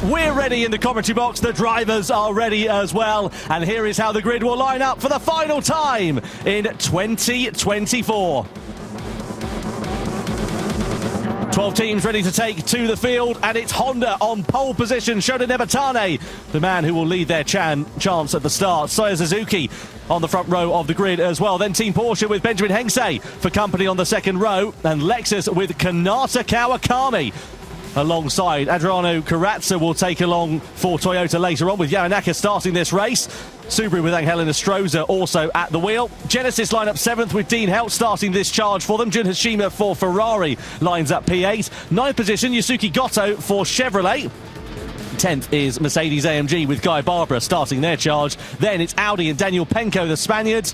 We're ready in the commentary box, the drivers are ready as well, and here is how the grid will line up for the final time in 2024. 12 teams ready to take to the field, and it's Honda on pole position. Shota Nebatane, the man who will lead their chance at the start. Soya Suzuki on the front row of the grid as well. Then Team Porsche with Benjamin Hengse for company on the second row, and Lexus with Kanata Kawakami alongside. Adriano Corazza will take along for Toyota later on, with Yamanaka starting this race. Subaru with Angel Nestroza also at the wheel. Genesis line up 7th with Dean Helt starting this charge for them. Jun Hashima for Ferrari lines up P8. 9th position, Yusuke Goto for Chevrolet. 10th is Mercedes-AMG with Guy Barbara starting their charge. Then it's Audi and Daniel Penko, the Spaniard.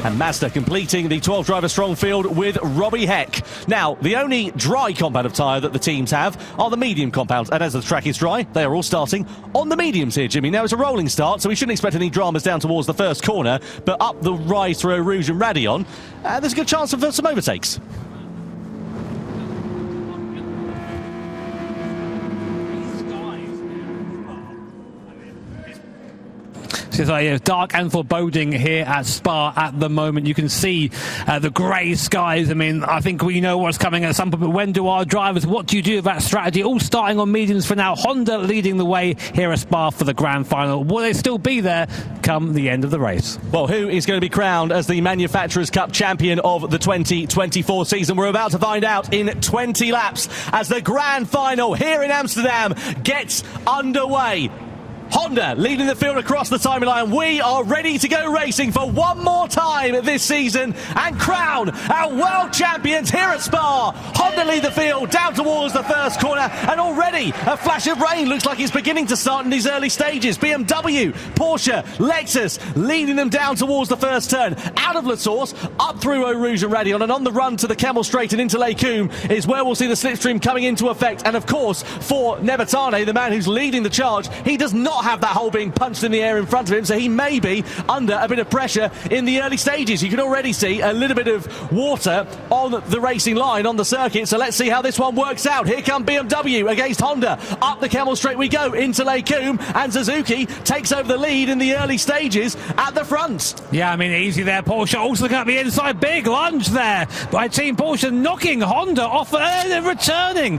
And Mazda completing the 12-driver strong field with Robbie Heck. Now, the only dry compound of tyre that the teams have are the medium compounds. And as the track is dry, they are all starting on the mediums here, Jimmy. Now, it's a rolling start, so we shouldn't expect any dramas down towards the first corner. But up the rise through Eau Rouge and Radion, there's a good chance for some overtakes. It's dark and foreboding here at Spa at the moment. You can see the grey skies. I mean, I think we know what's coming at some point, but when do our drivers, what do you do with that strategy? All starting on mediums for now. Honda leading the way here at Spa for the grand final. Will they still be there come the end of the race? Well, who is going to be crowned as the Manufacturers' Cup champion of the 2024 season? We're about to find out in 20 laps as the grand final here in Amsterdam gets underway. Honda leading the field across the timeline. We are ready to go racing for one more time this season and crown our world champions here at Spa. Honda lead the field down towards the first corner, and already a flash of rain looks like it's beginning to start in these early stages. BMW, Porsche, Lexus leading them down towards the first turn. Out of La Source, up through Eau Rouge and Radion, and on the run to the Kemmel Straight and into Les Combes is where we'll see the slipstream coming into effect. And of course, for Nebatane, the man who's leading the charge, he does not have that hole being punched in the air in front of him, so he may be under a bit of pressure in the early stages. You can already see a little bit of water on the racing line on the circuit, so let's see how this one works out. Here come BMW against Honda. Up the Kemmel Straight we go into Les Combes, and Suzuki takes over the lead in the early stages at the front. Yeah, I mean, easy there. Porsche also looking at the inside. Big lunge there by Team Porsche, knocking Honda off, returning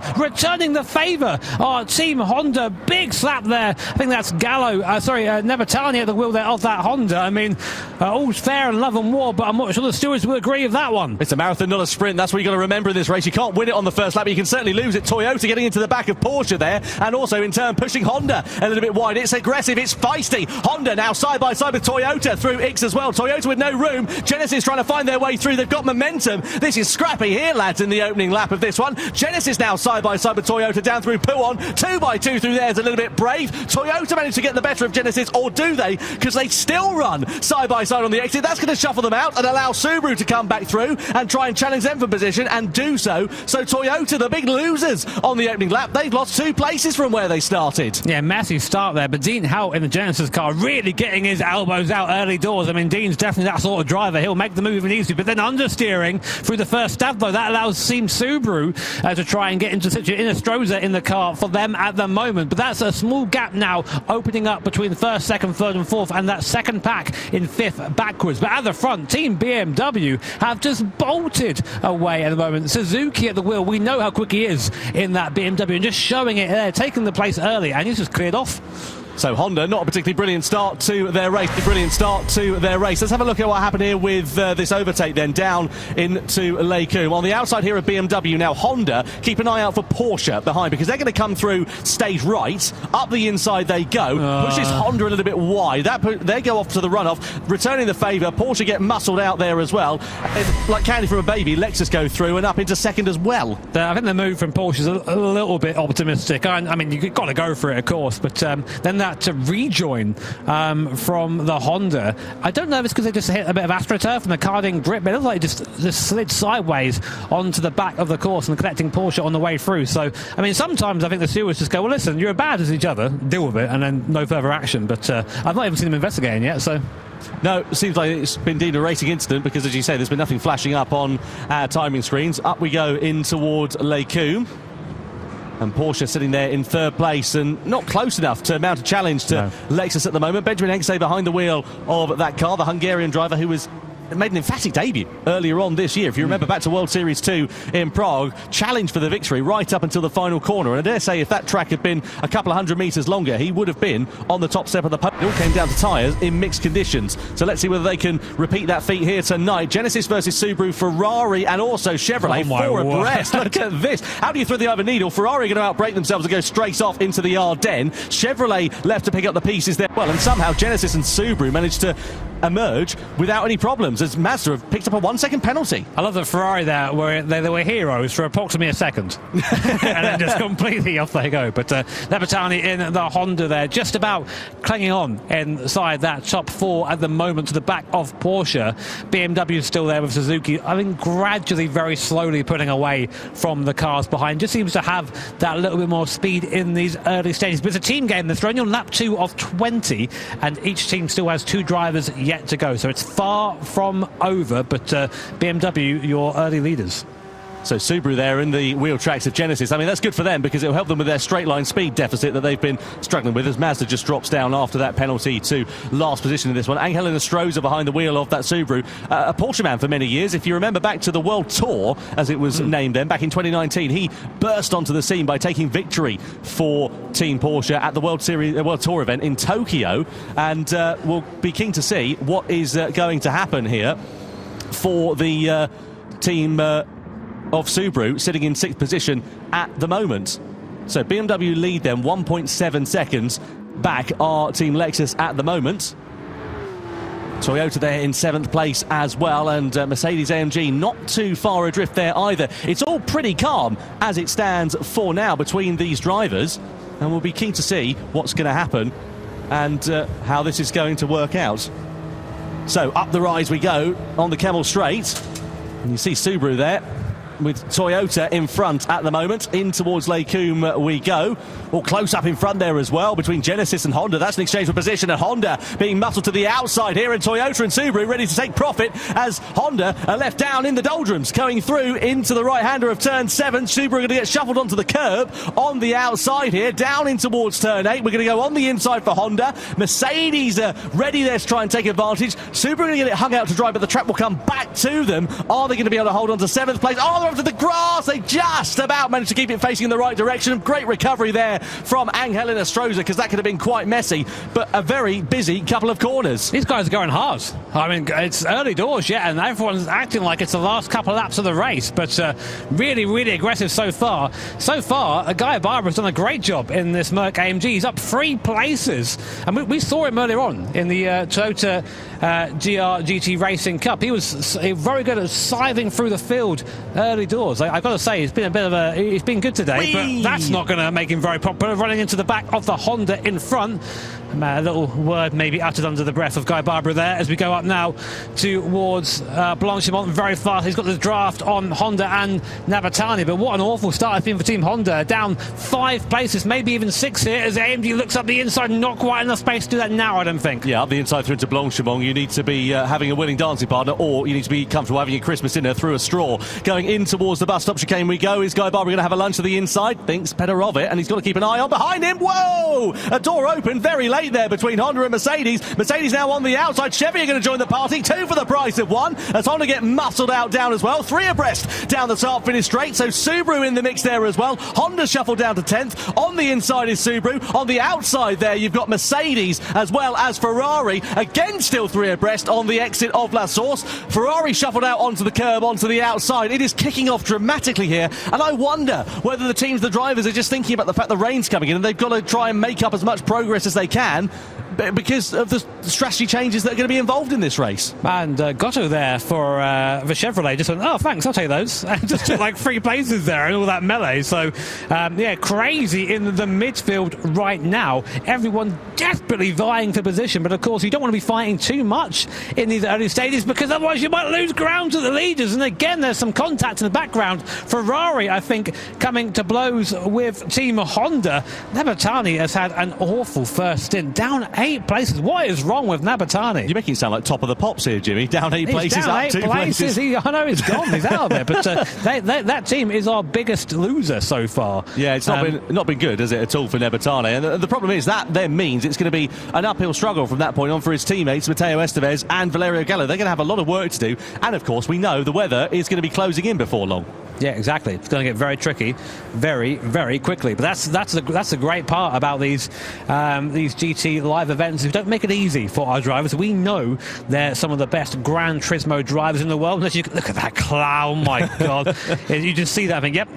the favour. Team Honda, big slap there. I think that's Nebatane at the wheel there of that Honda. I mean, all's fair in love and war, but I'm not sure the stewards will agree with that one. It's a marathon, not a sprint. That's what you've got to remember in this race. You can't win it on the first lap, but you can certainly lose it. Toyota getting into the back of Porsche there, and also in turn pushing Honda a little bit wide. It's aggressive, it's feisty. Honda now side by side with Toyota through Ix as well. Toyota with no room. Genesis trying to find their way through. They've got momentum. This is scrappy here, lads, in the opening lap of this one. Genesis now side by side with Toyota down through Pouon. 2x2 through there is a little bit brave. Toyota manage to get the better of Genesis, or do they? Because they still run side by side on the exit. That's going to shuffle them out and allow Subaru to come back through and try and challenge them for position, and do so. So Toyota, the big losers on the opening lap, they've lost 2 places from where they started. Yeah, massive start there, but Dean Hout in the Genesis car really getting his elbows out early doors. I mean, Dean's definitely that sort of driver. He'll make the move if he needs to, but then understeering through the first stab, though, that allows Team Subaru to try and get into Stroza in the car for them at the moment. But that's a small gap now opening up between first, second, third and fourth, and that second pack in fifth backwards. But at the front, Team BMW have just bolted away at the moment. Suzuki at the wheel, we know how quick he is in that BMW, and just showing it there, taking the place early, and he's just cleared off. So Honda, not a particularly brilliant start to their race. Let's have a look at what happened here with this overtake then down into Lake Coombe. On the outside here of BMW now, Honda, keep an eye out for Porsche behind, because they're going to come through stage right. Up the inside they go. Pushes Honda a little bit wide. They go off to the runoff, returning the favour. Porsche get muscled out there as well. And like candy from a baby, Lexus go through and up into second as well. I think the move from Porsche is a little bit optimistic. I mean, you've got to go for it, of course, but then that to rejoin from the Honda. I don't know if it's because they just hit a bit of AstroTurf and the car didn't grip, but it looks like it just slid sideways onto the back of the course and collecting Porsche on the way through. So, I mean, sometimes I think the stewards just go, well, listen, you're as bad as each other, deal with it, and then no further action. But I've not even seen them investigating yet, so... No, it seems like it's been deemed a racing incident, because, as you say, there's been nothing flashing up on our timing screens. Up we go in towards Lake Coombe. And Porsche sitting there in third place and not close enough to mount a challenge to Lexus at the moment. Benjamin Hegse behind the wheel of that car, the Hungarian driver who was made an emphatic debut earlier on this year. If you remember back to World Series 2 in Prague, challenged for the victory right up until the final corner. And I dare say if that track had been a couple of 100 metres longer, he would have been on the top step of the podium. It all came down to tyres in mixed conditions. So let's see whether they can repeat that feat here tonight. Genesis versus Subaru, Ferrari and also Chevrolet, 4 abreast. Look at this. How do you throw the over needle? Ferrari are going to outbrake themselves and go straight off into the Ardennes. Chevrolet left to pick up the pieces there. Well, and somehow Genesis and Subaru managed to emerge without any problems, as Mazda have picked up a 1 second penalty. I love that Ferrari there were heroes for approximately a second and then just completely off they go. But Lebertani in the Honda there, just about clinging on inside that top 4 at the moment to the back of Porsche. BMW is still there with Suzuki, I think gradually, very slowly putting away from the cars behind. Just seems to have that little bit more speed in these early stages. But it's a team game. They're only on lap 2 of 20 and each team still has 2 drivers yet to go, so it's far from over, but BMW, your early leaders. So Subaru there in the wheel tracks of Genesis. I mean, that's good for them, because it'll help them with their straight line speed deficit that they've been struggling with, as Mazda just drops down after that penalty to last position in this one. Angel Stroza behind the wheel of that Subaru, a Porsche man for many years. If you remember back to the World Tour, as it was named then, back in 2019, he burst onto the scene by taking victory for Team Porsche at the World Tour event in Tokyo, and we'll be keen to see what is going to happen here for the team of Subaru, sitting in 6th position at the moment. So BMW lead them 1.7 seconds. Back are Team Lexus at the moment. Toyota there in 7th place as well, and Mercedes-AMG not too far adrift there either. It's all pretty calm as it stands for now between these drivers, and we'll be keen to see what's going to happen and how this is going to work out. So up the rise we go on the Kemmel Straight, and you see Subaru there with Toyota in front at the moment. In towards Lake Coombe we go. All close up in front there as well between Genesis and Honda. That's an exchange for position, and Honda being muscled to the outside here, and Toyota and Subaru ready to take profit as Honda are left down in the doldrums, going through into the right-hander of turn 7. Subaru are going to get shuffled onto the curb on the outside here, down in towards turn 8. We're going to go on the inside for Honda. Mercedes are ready there to try and take advantage. Subaru are going to get it hung out to dry, but the track will come back to them. Are they going to be able to hold on to 7th place? Oh, they're to the grass. They just about managed to keep it facing in the right direction. Great recovery there from Angel Stroza, because that could have been quite messy, but a very busy couple of corners. These guys are going hard. I mean, it's early doors yet, and everyone's acting like it's the last couple of laps of the race, but really, really aggressive so far. So far, Guy Barbara's done a great job in this Merc AMG. He's up 3 places, and we saw him earlier on in the Toyota GR GT Racing Cup. He was very good at scything through the field early early doors. I've got to say, it's been good today, but that's not going to make him very popular. Running into the back of the Honda in front. A little word maybe uttered under the breath of Guy Barbara there as we go up now towards Blanchimont very fast. He's got the draft on Honda and Navatani, but what an awful start it's been for Team Honda. Down 5 places, maybe even 6 here as AMG looks up the inside. Not quite enough space to do that now, I don't think. Yeah, up the inside through into Blanchimont. You need to be having a willing dancing partner, or you need to be comfortable having your Christmas dinner through a straw. Going in towards the bus stop chicane we go. Is Guy Barbara going to have a lunch to the inside? Thinks better of it, and he's got to keep an eye on behind him. Whoa! A door open very late there between Honda and Mercedes. Mercedes now on the outside. Chevy are going to join the party. 2 for the price of 1 as Honda get muscled out down as well. 3 abreast down the start finish straight. So Subaru in the mix there as well. Honda shuffled down to 10th. On the inside is Subaru. On the outside there you've got Mercedes as well as Ferrari. Again still 3 abreast on the exit of La Source. Ferrari shuffled out onto the curb, onto the outside. It is kicking off dramatically here, and I wonder whether the drivers are just thinking about the fact the rain's coming in and they've got to try and make up as much progress as they can because of the strategy changes that are going to be involved in this race. And Gotto there for Chevrolet just went, oh thanks, I'll take those. And just took like 3 places there and all that melee. So yeah, crazy in the midfield right now. Everyone desperately vying for position, but of course you don't want to be fighting too much in these early stages because otherwise you might lose ground to the leaders. And again, there's some contact in the background. Ferrari, I think, coming to blows with Team Honda. Navatani has had an awful first stint, down 8 places. What is wrong with Navatani? You're making it sound like top of the pops here, Jimmy. Down 8 places, down up 8 2 places. I know he's gone. He's out of there. But that team is our biggest loser so far. Yeah, it's not been good, has it, at all for Navatani? And the problem is that then means it's going to be an uphill struggle from that point on for his teammates, Matteo Estevez and Valerio Gallo. They're going to have a lot of work to do. And, of course, we know the weather is going to be closing in before long. Yeah, exactly. It's going to get very tricky very, very quickly. But that's the great part about these GT live events. We don't make it easy for our drivers. We know they're some of the best Gran Turismo drivers in the world. Unless you look at that clown, my God. You just see that and think, yep,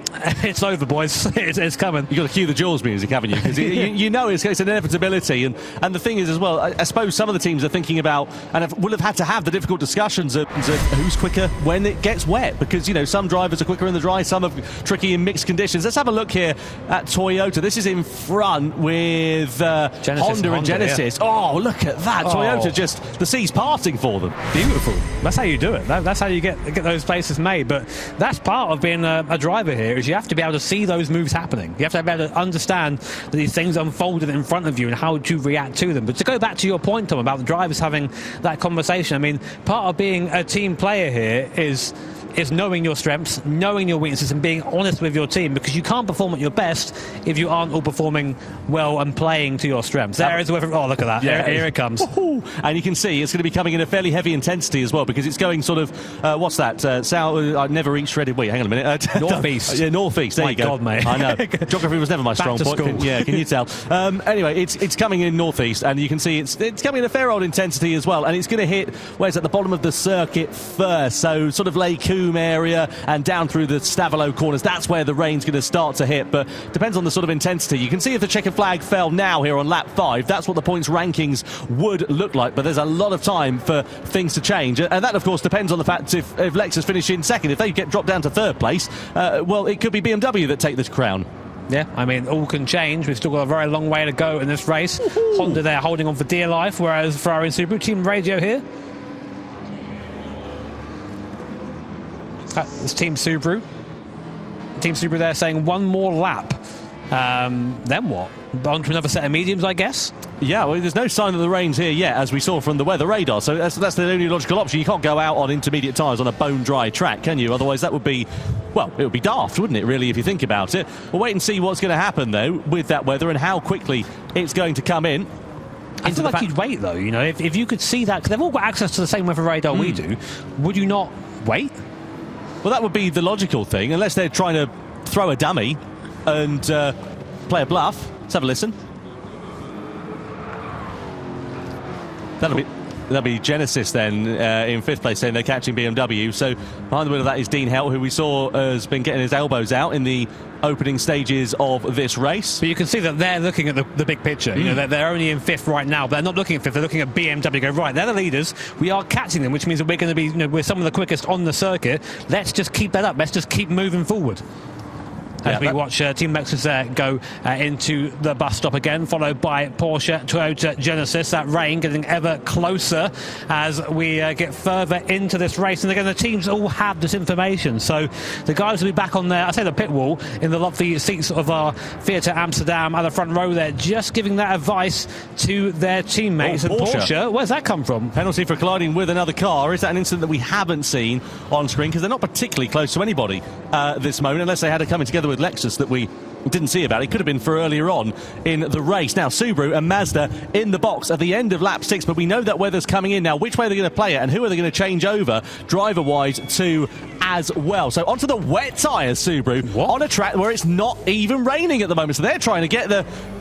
it's over, boys. It's coming. You've got to cue the Jaws music, haven't you? Because you know it's an inevitability. And the thing is as well, I suppose some of the teams are thinking about and will have had to have the difficult discussions of who's quicker when it gets wet. Because, some drivers are quicker in the dry, some are tricky in mixed conditions. Let's have a look here at Toyota. This is in front with Honda and Genesis. Yeah. Oh, look at that. Toyota just, the sea's parting for them. Beautiful. That's how you do it. That's how you get those places made. But that's part of being a driver here, is you have to be able to see those moves happening. You have to be able to understand that these things unfolded in front of you and how to react to them. But to go back to your point, Tom, about the drivers having that conversation, I mean, part of being a team player here is knowing your strengths, knowing your weaknesses, and being honest with your team, because you can't perform at your best if you aren't all performing well and playing to your strengths. There is whether. Oh, look at that. Yeah. Here it comes. And you can see it's going to be coming in a fairly heavy intensity as well, because it's going sort of, what's that? South. I never eat shredded wheat. Hang on a minute. Northeast. Yeah, northeast. There my you go. God, mate. I know. Geography was never my strong point. Can you tell? Anyway, it's coming in northeast, and you can see it's coming in a fair old intensity as well, and it's going to hit, where's at the bottom of the circuit first, so sort of Lake Coombe area and down through the Stavolo corners. That's where the rain's going to start to hit, but depends on the sort of intensity. You can see if the checkered flag fell now here on lap 5, that's what the points rankings would look like, but there's a lot of time for things to change, and that of course depends on the fact if Lexus finish in second. If they get dropped down to 3rd place, well, it could be BMW that take this crown. Yeah, I mean, all can change. We've still got a very long way to go in this race. Honda there holding on for dear life, whereas Ferrari and Subaru, team radio here. It's Team Subaru. Team Subaru there saying one more lap. Then what? On to another set of mediums, I guess? Yeah, well, there's no sign of the rains here yet, as we saw from the weather radar, so that's the only logical option. You can't go out on intermediate tyres on a bone-dry track, can you? Otherwise that would be, well, it would be daft, wouldn't it, really, if you think about it? We'll wait and see what's going to happen, though, with that weather and how quickly it's going to come in. I feel like you'd wait, though, if you could see that, because they've all got access to the same weather radar we do, would you not wait? Well, that would be the logical thing, unless they're trying to throw a dummy and play a bluff. Let's have a listen. That'll be... That'll be Genesis then in 5th place, saying they're catching BMW. So behind the wheel of that is Dean Helt, who we saw has been getting his elbows out in the opening stages of this race. But you can see that they're looking at the big picture. You know, they're only in 5th right now, but they're not looking at 5th. They're looking at BMW. Go, right, they're the leaders. We are catching them, which means that we're going to be, you know, we're some of the quickest on the circuit. Let's just keep that up. Let's just keep moving forward. As we watch Team Lexus go into the bus stop again, followed by Porsche, Toyota, Genesis. That rain getting ever closer as we get further into this race. And again, the teams all have this information. So the guys will be back on there, I say the pit wall, in the lovely seats of our Theatre Amsterdam at the front row there, just giving that advice to their teammates. And Porsche, where's that come from? Penalty for colliding with another car. Is that an incident that we haven't seen on screen? Because they're not particularly close to anybody this moment, unless they had it coming together with Lexus that we didn't see about. It could have been for earlier on in the race. Now Subaru and Mazda in the box at the end of lap 6, but we know that weather's coming in now. Which way are they going to play it, and who are they going to change over driver wise to as well? So onto the wet tyres, Subaru, on a track where it's not even raining at the moment, so they're trying to get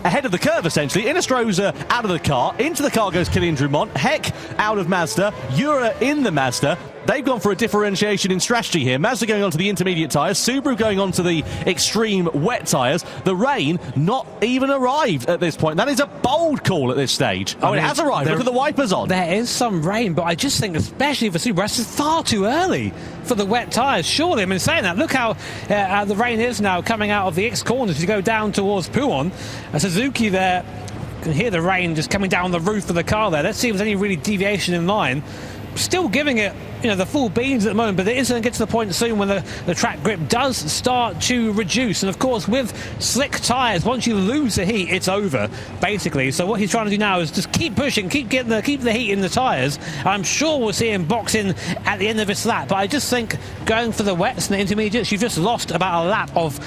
ahead of the curve essentially. Inestrosa out of the car, into the car goes Kylian Drumont, Heck out of Mazda, Ura in the Mazda. They've gone for a differentiation in strategy here. Mazda going on to the intermediate tyres, Subaru going on to the extreme wet tyres. The rain not even arrived at this point. That is a bold call at this stage. It has arrived. Look at the wipers on. There is some rain, but I just think, especially for Subaru, it's far too early for the wet tyres. Surely, I mean, saying that, look how the rain is now coming out of the X corners as you go down towards Puon. Suzuki there, you can hear the rain just coming down the roof of the car there. Let's see if there's any really deviation in line. Still giving it, you know, the full beans at the moment, but it is going to get to the point soon when the track grip does start to reduce. And of course, with slick tyres, once you lose the heat, it's over basically. So what he's trying to do now is just keep pushing, keep the heat in the tyres. I'm sure we'll see him box in at the end of this lap, but I just think going for the wets and the intermediates, you've just lost about a lap of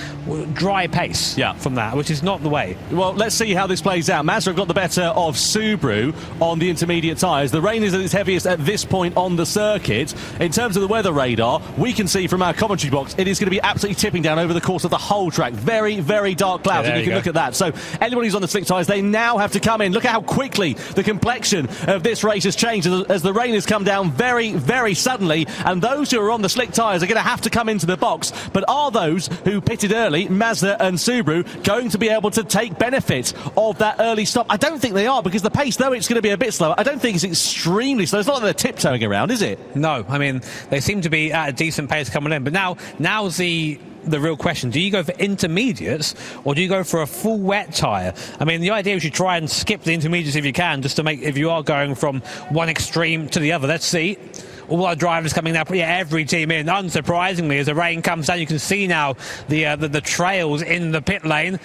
dry pace from that, which is not the way. Well, let's see how this plays out. Mazda have got the better of Subaru on the intermediate tyres. The rain is at its heaviest at this point on the circuit. In terms of the weather radar, we can see from our commentary box it is going to be absolutely tipping down over the course of the whole track. Very, very dark clouds, and you can look at that. So anybody who's on the slick tyres, they now have to come in. Look at how quickly the complexion of this race has changed as the rain has come down very, very suddenly, and those who are on the slick tyres are going to have to come into the box. But are those who pitted early, Mazda and Subaru, going to be able to take benefit of that early stop? I don't think they are, because the pace, though it's going to be a bit slower, I don't think it's extremely slow. It's not like they're tiptoeing around, is it? No, I mean, they seem to be at a decent pace coming in, but now's the real question. Do you go for intermediates or do you go for a full wet tyre? I mean, the idea is you try and skip the intermediates if you can, just to make, if you are going from one extreme to the other. Let's see. All our drivers coming now, every team in. Unsurprisingly, as the rain comes down, you can see now the trails in the pit lane.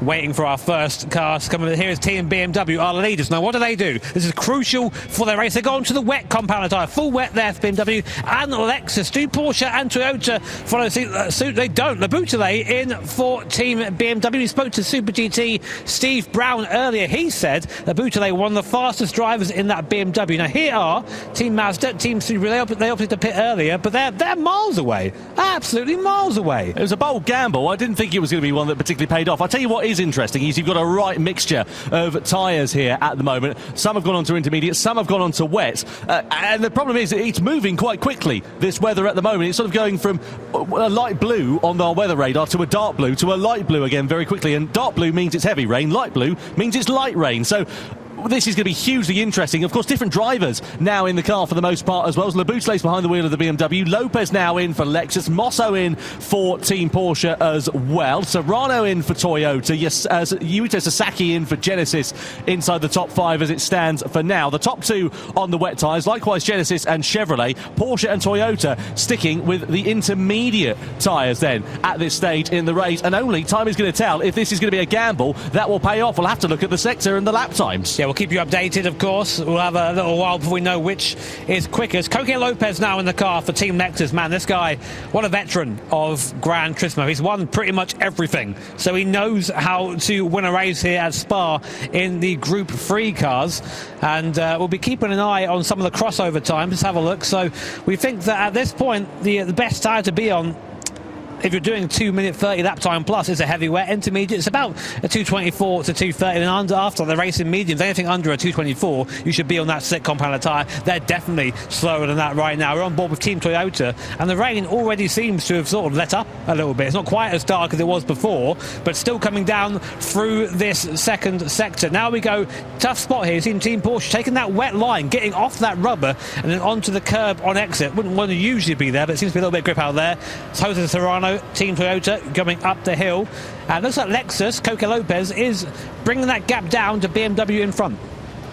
Waiting for our first cars coming. Here is Team BMW, our leaders. Now, what do? This is crucial for their race. They go on to the wet compound tyre. Full wet there for BMW and Lexus. Do Porsche and Toyota follow suit? They don't. Laboutelet in for Team BMW. We spoke to Super GT Steve Brown earlier. He said Laboutelet, one of the fastest drivers in that BMW. Now, here are Team Mazda, Team Subaru. They opted to pit earlier, but they're miles away. Absolutely miles away. It was a bold gamble. I didn't think it was going to be one that particularly paid off. I'll tell you what is interesting is you've got a right mixture of tyres here at the moment. Some have gone on to intermediate, some have gone on to wet, and the problem is it's moving quite quickly, this weather at the moment. It's sort of going from a light blue on our weather radar to a dark blue to a light blue again very quickly, and dark blue means it's heavy rain, light blue means it's light rain. So this is going to be hugely interesting. Of course, different drivers now in the car for the most part as well. Laboutelet's behind the wheel of the BMW. Lopez now in for Lexus. Mosso in for Team Porsche as well. Serrano in for Toyota. Yuito Sasaki in for Genesis inside the top 5 as it stands for now. The top 2 on the wet tyres. Likewise, Genesis and Chevrolet. Porsche and Toyota sticking with the intermediate tyres then at this stage in the race. And only time is going to tell if this is going to be a gamble that will pay off. We'll have to look at the sector and the lap times. Yeah, we'll keep you updated, of course. We'll have a little while before we know which is quickest. Coque Lopez now in the car for Team Lexus. Man, this guy, what a veteran of Gran Turismo. He's won pretty much everything, so he knows how to win a race here at Spa in the Group 3 cars, and we'll be keeping an eye on some of the crossover times. Let's have a look. So we think that at this point the best tyre to be on if you're doing 2-minute 30 lap time plus, it's a heavy wet. Intermediate, it's about a 224 to 230, and under, after the racing mediums, anything under a 224, you should be on that slick compound tyre. They're definitely slower than that right now. We're on board with Team Toyota, and the rain already seems to have sort of let up a little bit. It's not quite as dark as it was before, but still coming down through this second sector. Now we go, tough spot here. You've seen Team Porsche taking that wet line, getting off that rubber, and then onto the curb on exit. Wouldn't want to usually be there, but it seems to be a little bit of grip out there. So Jose Serrano, Team Toyota, going up the hill. And looks like Lexus, Coque Lopez, is bringing that gap down to BMW in front.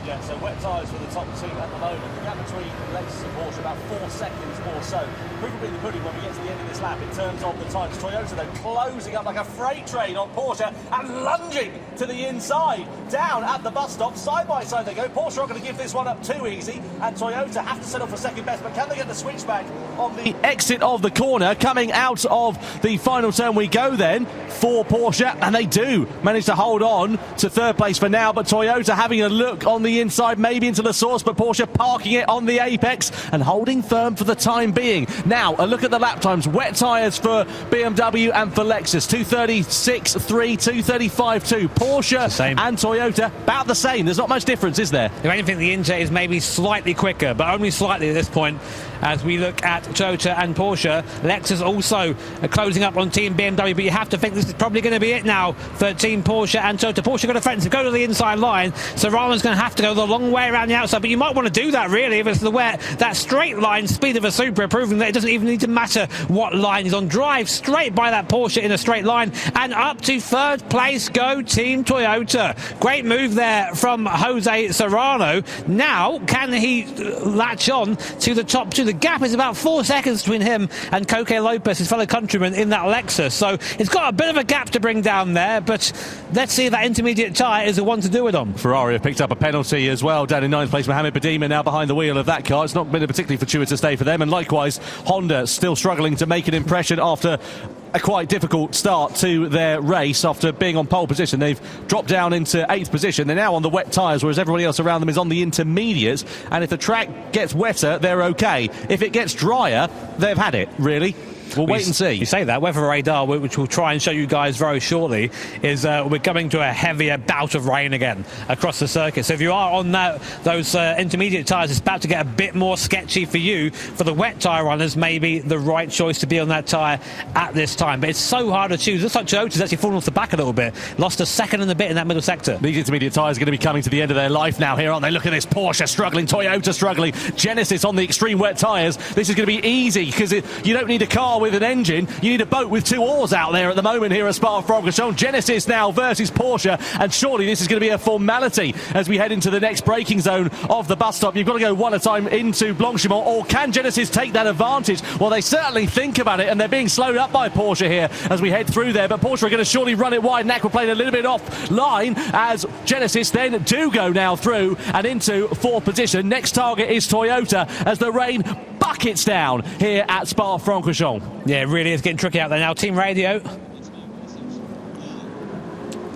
Yeah, so wet tyres for the top two at the moment. The gap between Lexus and Porsche about 4 seconds or so. Proof will be in the pudding when we get to the end of this lap in terms of the times. Toyota, though, closing up like a freight train on Porsche and lunging to the inside. Down at the bus stop, side by side they go. Porsche are not going to give this one up too easy, and Toyota have to settle for second best, but can they get the switchback on the exit of the corner? Coming out of the final turn we go then for Porsche, and they do manage to hold on to third place for now, but Toyota having a look on the inside, maybe into the source, but Porsche parking it on the apex and holding firm for the time being. Now, a look at the lap times. Wet tyres for BMW and for Lexus. 236.3, 235.2. Porsche and Toyota, about the same. There's not much difference, is there? If anything, the Inter is maybe slightly quicker, but only slightly at this point. As we look at Toyota and Porsche, Lexus also closing up on Team BMW, but you have to think this is probably going to be it now for Team Porsche and Toyota. Porsche got a friend to go to the inside line. Serrano's going to have to go the long way around the outside, but you might want to do that really if it's the wet. That straight line speed of a Supra, proving that it doesn't even need to matter what line is on. Drive straight by that Porsche in a straight line, and up to third place go Team Toyota. Great move there from Jose Serrano. Now, can he latch on to the top two? The gap is about 4 seconds between him and Coque Lopez, his fellow countryman in that Lexus. So it's got a bit of a gap to bring down there, but let's see if that intermediate tyre is the one to do it on. Ferrari have picked up a penalty as well. Down in 9th place, Mohamed Badima now behind the wheel of that car. It's not been a particularly fortuitous day for them, and likewise Honda still struggling to make an impression after a quite difficult start to their race. After being on pole position, they've dropped down into 8th position. They're now on the wet tyres, whereas everybody else around them is on the intermediates, and if the track gets wetter, they're okay. If it gets drier, they've had it, really. We'll wait and see. You say that. Weather radar, which we'll try and show you guys very shortly, is we're coming to a heavier bout of rain again across the circuit. So if you are on those intermediate tyres, it's about to get a bit more sketchy for you. For the wet tyre runners, maybe the right choice to be on that tyre at this time. But it's so hard to choose. Looks like Toyota's actually fallen off the back a little bit. Lost a second and a bit in that middle sector. These intermediate tyres are going to be coming to the end of their life now here, aren't they? Look at this. Porsche struggling, Toyota struggling, Genesis on the extreme wet tyres. This is going to be easy because you don't need a car with an engine. You need a boat with 2 oars out there at the moment here at Spa-Francorchamps. Genesis now versus Porsche, and surely this is going to be a formality as we head into the next braking zone of the bus stop. You've got to go one at a time into Blanchimont, or can Genesis take that advantage? Well, they certainly think about it, and they're being slowed up by Porsche here as we head through there, but Porsche are going to surely run it wide. Aquaplane a little bit off line as Genesis then do go now through and into 4th position. Next target is Toyota as the rain buckets down here at Spa-Francorchamps. Yeah, it really is getting tricky out there now. Team Radio.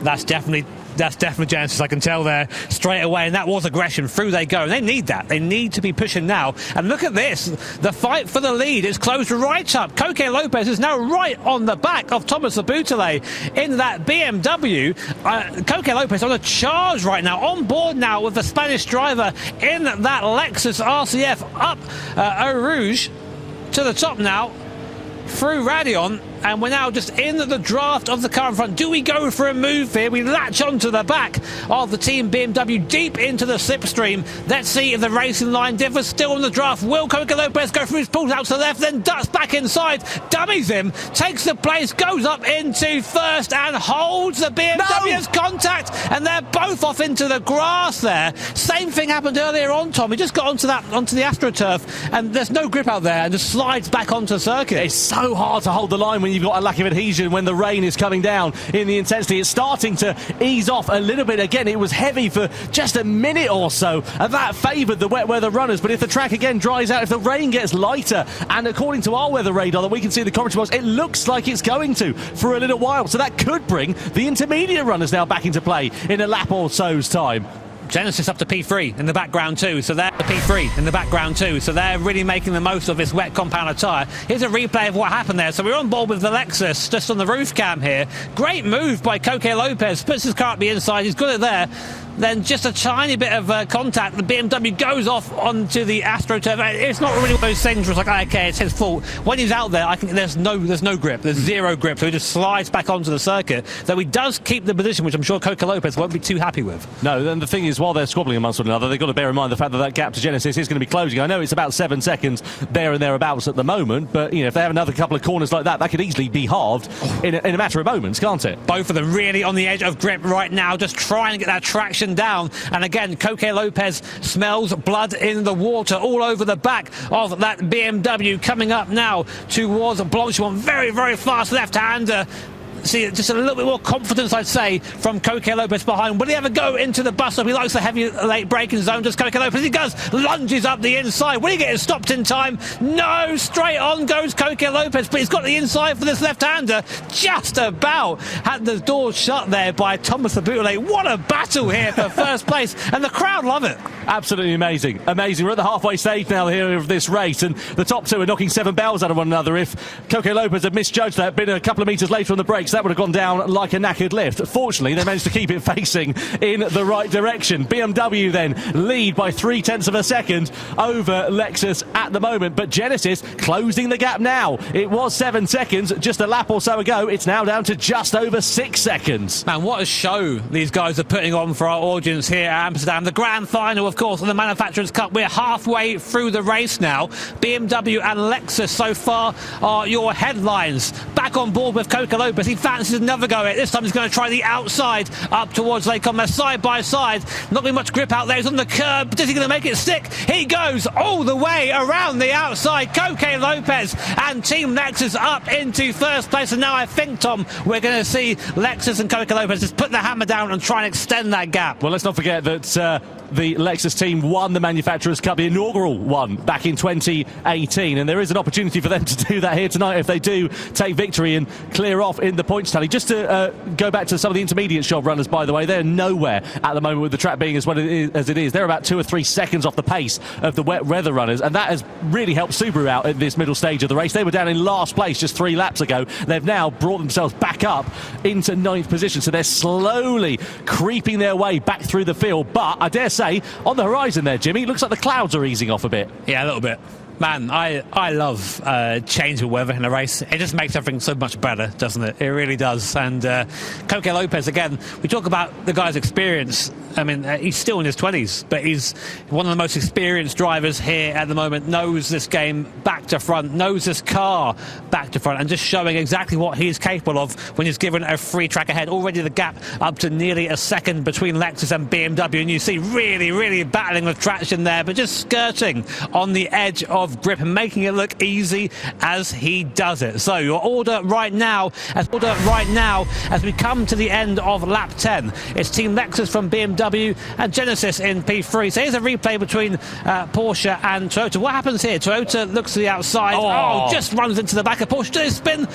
That's definitely Genesis, I can tell there straight away, and that was aggression. Through they go, and they need that. They need to be pushing now. And look at this, the fight for the lead is closed right up. Coque Lopez is now right on the back of Thomas Abutale in that BMW. Coque Lopez on a charge right now, on board now with the Spanish driver in that Lexus RCF up Eau Rouge to the top now through Radion, and we're now just in the draft of the car in front. Do we go for a move here? We latch onto the back of the team BMW deep into the slipstream. Let's see if the racing line differs. Still on the draft. Will Coque Lopez go through his pulls out to the left, then ducks back inside, dummies him, takes the place, goes up into first and holds the BMW's contact, and they're both off into the grass there. Same thing happened earlier on, Tom. He just got onto the AstroTurf, and there's no grip out there, and just slides back onto circuit. It's so hard to hold the line when you've got a lack of adhesion, when the rain is coming down in the intensity. It's starting to ease off a little bit again. It was heavy for just a minute or so, and that favoured the wet weather runners. But if the track again dries out, if the rain gets lighter, and according to our weather radar that we can see in the commentary box, it looks like it's going to for a little while. So that could bring the intermediate runners now back into play in a lap or so's time. Genesis up to P3 in the background too, so they're really making the most of this wet compound tyre. Here's a replay of what happened there. So we're on board with the Lexus just on the roof cam here. Great move by Coque Lopez, puts his car up the inside, he's got it there. Then just a tiny bit of contact, the BMW goes off onto the AstroTurf. It's not really one of those things where it's like, okay, it's his fault. When he's out there, I think there's no grip, there's zero grip, so he just slides back onto the circuit. Though he does keep the position, which I'm sure Coque Lopez won't be too happy with. No, then the thing is, while they're squabbling amongst one another, they've got to bear in mind the fact that that gap to Genesis is going to be closing. I know it's about 7 seconds there and thereabouts at the moment, but if they have another couple of corners like that, that could easily be halved in a matter of moments, can't it? Both of them really on the edge of grip right now, just trying to get that traction down. And again, Coque Lopez smells blood in the water all over the back of that BMW, coming up now towards Blanchimont. Very, very fast left-hander. See, just a little bit more confidence, I'd say, from Coque Lopez behind. Will he ever go into the bus stop? He likes the heavy late braking zone. Does Coque Lopez? He does. Lunges up the inside. Will he get it stopped in time? No. Straight on goes Coque Lopez, but he's got the inside for this left-hander. Just about had the door shut there by Thomas Aboutalé. What a battle here for first place, and the crowd love it. Absolutely amazing. Amazing. We're at the halfway stage now here of this race, and the top two are knocking 7 bells out of one another. If Coque Lopez had misjudged that, been a couple of metres later on the brakes, that would have gone down like a knackered lift. Fortunately, they managed to keep it facing in the right direction. BMW then lead by 0.3 of a second over Lexus at the moment, but Genesis closing the gap now. It was 7 seconds just a lap or so ago. It's now down to just over 6 seconds. Man, what a show these guys are putting on for our audience here at Amsterdam. The grand final, of course, of the Manufacturers' Cup. We're halfway through the race now. BMW and Lexus so far are your headlines. Back on board with Coque Lopez. He fancies another go at it. This time he's going to try the outside up towards Lake Como, side by side. Not being much grip out there. He's on the curb. Is he going to make it stick? He goes all the way around the outside. Coque Lopez and Team Lexus up into first place. And now I think, Tom, we're going to see Lexus and Coque Lopez just put the hammer down and try and extend that gap. Well, let's not forget that the Lexus team won the Manufacturers' Cup, the inaugural one, back in 2018, and there is an opportunity for them to do that here tonight if they do take victory and clear off in the points tally. Just to go back to some of the intermediate shot runners, by the way, they're nowhere at the moment with the track being as well as it is. They're about 2 or 3 seconds off the pace of the wet weather runners, and that has really helped Subaru out at this middle stage of the race. They were down in last place just 3 laps ago. They've now brought themselves back up into 9th position, so they're slowly creeping their way back through the field. But I dare say, on the horizon there, Jimmy, looks like the clouds are easing off a bit. Yeah, a little bit. Man, I love change of weather in a race. It just makes everything so much better, doesn't it? It really does. And Coque Lopez, again, we talk about the guy's experience. I mean, he's still in his 20s, but he's one of the most experienced drivers here at the moment, knows this game back to front, knows this car back to front, and just showing exactly what he's capable of when he's given a free track ahead. Already the gap up to nearly a second between Lexus and BMW, and you see really, really battling with traction there, but just skirting on the edge of grip and making it look easy as he does it. So your order right now as we come to the end of lap 10, it's Team Lexus from BMW and Genesis in P3. So here's a replay between Porsche and Toyota. What happens here? Toyota looks to the outside, just runs into the back of Porsche. Does it spin?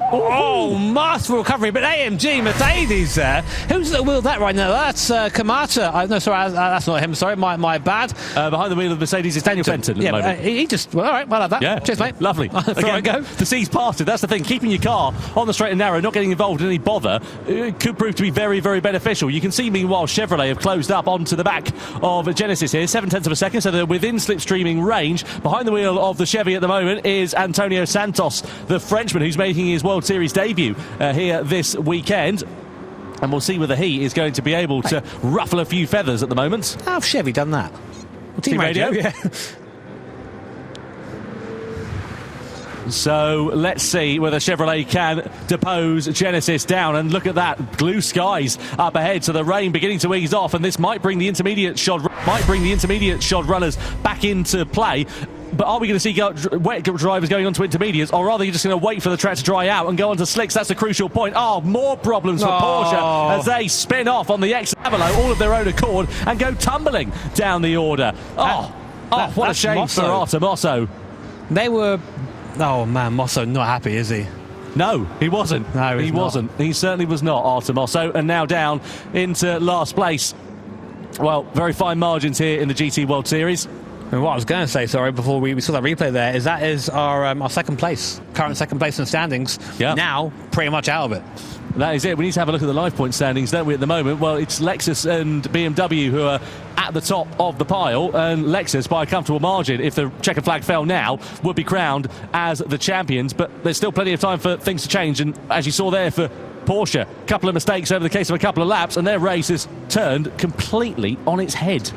Oh, masterful recovery, but AMG Mercedes there. Who's at the wheel of that right now? That's Kamata. No, sorry, that's not him. Sorry, my bad. Behind the wheel of Mercedes is Daniel Fenton. Yeah, he just. Well, all right, well, have that. Yeah, cheers, mate. Lovely. Again, go. The sea's parted. That's the thing. Keeping your car on the straight and narrow, not getting involved in any bother, could prove to be very, very beneficial. You can see, meanwhile, Chevrolet have closed up onto the back of Genesis here, 0.7 of a second, so they're within slipstreaming range. Behind the wheel of the Chevy at the moment is Antonio Santos, the Frenchman, who's making his World Series debut here this weekend, and we'll see whether he is going to be able to ruffle a few feathers at the moment. How have Chevy done that? Team radio? Yeah. So let's see whether Chevrolet can depose Genesis down, and look at that, blue skies up ahead, so the rain beginning to ease off, and this might bring the intermediate shod runners back into play. But are we going to see wet drivers going on to intermediates, or are they just going to wait for the track to dry out and go on to slicks? That's a crucial point. Oh, more problems for Porsche as they spin off on the exit below, all of their own accord, and go tumbling down the order. What a shame for Artur Mosso. They were... Oh, man, Mosso not happy, is he? No, he wasn't. No, he wasn't. He certainly was not, Artur Mosso. And now down into last place Well, very fine margins here in the GT World Series. And what I was going to say, sorry, before we saw that replay there, is that is our second place, current second place in the standings. Yeah. Now, pretty much out of it. That is it. We need to have a look at the live point standings, don't we, at the moment? Well, it's Lexus and BMW who are at the top of the pile, and Lexus, by a comfortable margin, if the checkered flag fell now, would be crowned as the champions. But there's still plenty of time for things to change, and as you saw there for Porsche, a couple of mistakes over the case of a couple of laps, and their race is turned completely on its head.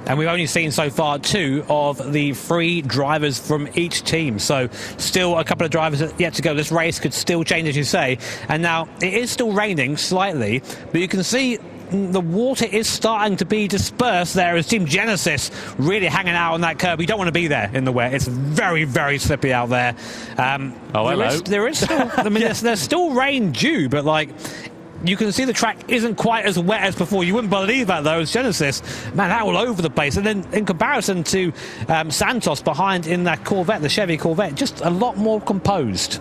And we've only seen so far 2 of the 3 drivers from each team. So still a couple of drivers yet to go. This race could still change, as you say. And now it is still raining slightly, but you can see the water is starting to be dispersed there as Team Genesis really hanging out on that curb. You don't want to be there in the wet. It's very, very slippy out there. There is still, I mean, there's still rain due, but like, you can see the track isn't quite as wet as before. You wouldn't believe that, though, as Genesis. Man, that all over the place. And then in comparison to Santos behind in that Corvette, the Chevy Corvette, just a lot more composed.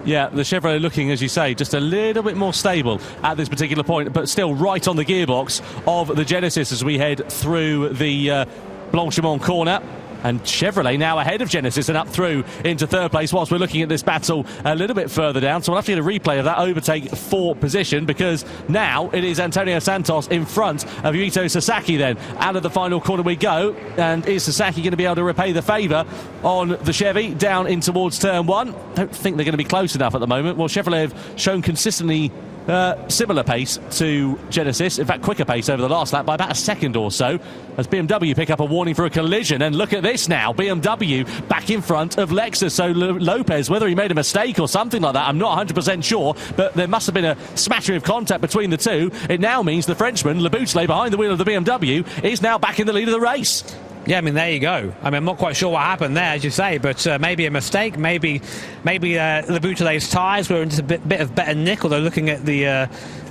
Yeah, the Chevrolet looking, as you say, just a little bit more stable at this particular point, but still right on the gearbox of the Genesis as we head through the Blanchimont corner. And Chevrolet now ahead of Genesis and up through into third place whilst we're looking at this battle a little bit further down. So we'll have to get a replay of that overtake for position, because now it is Antonio Santos in front of Yuito Sasaki then. Out of the final corner we go. And is Sasaki going to be able to repay the favour on the Chevy down in towards turn 1? Don't think they're going to be close enough at the moment. Well, Chevrolet have shown consistently similar pace to Genesis, in fact quicker pace over the last lap by about a second or so, as BMW pick up a warning for a collision. And look at this now, BMW back in front of Lexus. So Lopez, whether he made a mistake or something like that, I'm not 100% sure, but there must have been a smattering of contact between the two. It now means the Frenchman Leboutelet behind the wheel of the BMW is now back in the lead of the race. Yeah, I mean, there you go. I mean, I'm not quite sure what happened there, as you say, but maybe a mistake, maybe Leboutelet's tyres were in just a bit of better nick, although looking at the...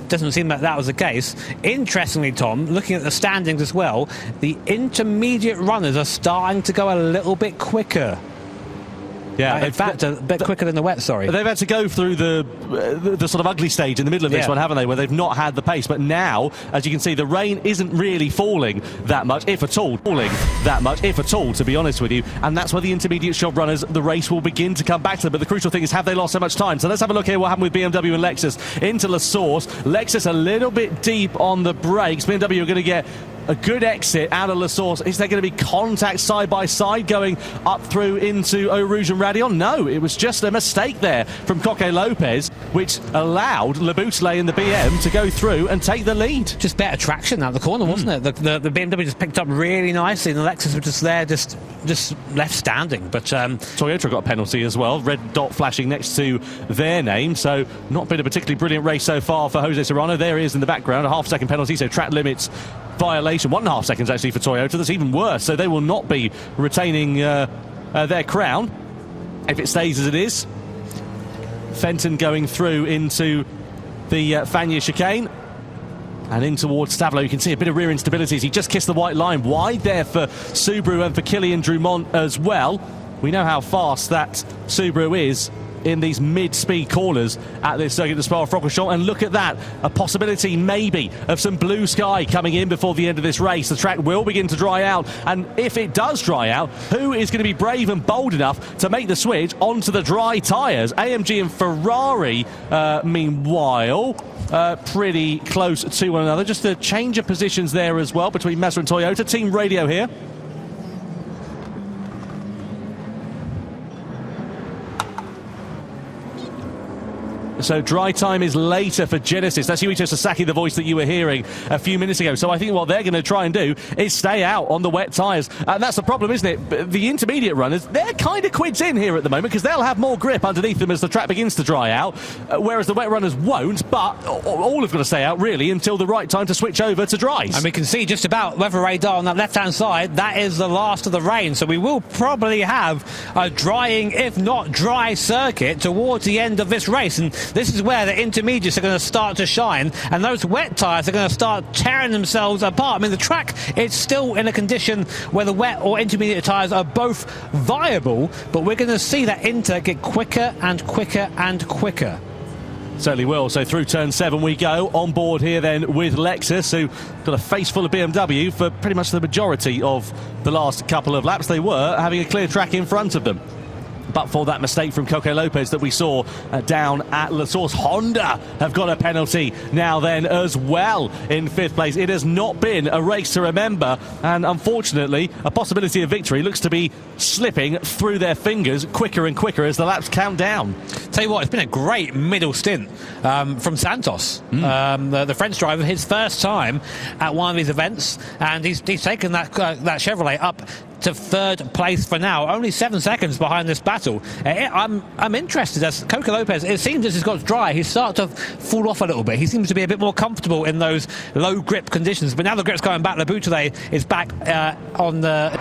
doesn't seem that that was the case. Interestingly, Tom, looking at the standings as well, the intermediate runners are starting to go a little bit quicker. Yeah, in fact, a bit quicker than the wet, sorry. They've had to go through the sort of ugly stage in the middle of this one, haven't they, where they've not had the pace. But now, as you can see, the rain isn't really falling that much, if at all, to be honest with you. And that's where the intermediate shop runners, the race will begin to come back to them. But the crucial thing is, have they lost so much time? So let's have a look here what happened with BMW and Lexus into La Source. Lexus a little bit deep on the brakes. BMW are going to get a good exit out of La Source. Is there going to be contact side by side going up through into Eau Rouge and Radion? No, it was just a mistake there from Coque Lopez, which allowed Leboutelet and the BM to go through and take the lead. Just better traction out the corner, wasn't it? The BMW just picked up really nicely, and the Lexus were just there, just left standing. But Toyota got a penalty as well, red dot flashing next to their name, so not been a particularly brilliant race so far for Jose Serrano. There he is in the background, a half-second penalty, so track limits violation, 1.5 seconds actually for Toyota. That's even worse, so they will not be retaining their crown if it stays as it is. Fenton going through into the Fagnes chicane and in towards Stavlo. You can see a bit of rear instability as he just kissed the white line wide there for Subaru and for Kylian Drumont as well. We know how fast that Subaru is in these mid-speed corners at this Circuit de Spa-Francorchamps, and look at that, a possibility maybe of some blue sky coming in before the end of this race. The track will begin to dry out, and if it does dry out, who is going to be brave and bold enough to make the switch onto the dry tyres? AMG and Ferrari, meanwhile, pretty close to one another. Just a change of positions there as well between Mazda and Toyota. Team radio here. So dry time is later for Genesis. That's Yuito Sasaki, the voice that you were hearing a few minutes ago. So I think what they're going to try and do is stay out on the wet tyres. And that's the problem, isn't it? The intermediate runners, they're kind of quids in here at the moment because they'll have more grip underneath them as the track begins to dry out, whereas the wet runners won't. But all have got to stay out, really, until the right time to switch over to dries. And we can see just about weather radar on that left-hand side. That is the last of the rain. So we will probably have a drying, if not dry, circuit towards the end of this race. And this is where the intermediates are going to start to shine, and those wet tyres are going to start tearing themselves apart. I mean, the track is still in a condition where the wet or intermediate tyres are both viable, but we're going to see that Inter get quicker and quicker and quicker. Certainly will. So through turn 7 we go. On board here then with Lexus, who got a face full of BMW for pretty much the majority of the last couple of laps. They were having a clear track in front of them. But for that mistake from Coco Lopez that we saw down at La Source, Honda have got a penalty now then as well in 5th place. It has not been a race to remember, and unfortunately a possibility of victory looks to be slipping through their fingers quicker and quicker as the laps count down. Tell you what, it's been a great middle stint from Santos, the French driver, his first time at one of these events, and he's taken that Chevrolet up to 3rd place for now, only 7 seconds behind this battle. I'm interested as Coco Lopez, it seems as he's got dry, he's started to fall off a little bit. He seems to be a bit more comfortable in those low grip conditions, but now the grip's coming back. Laboutelet is back in the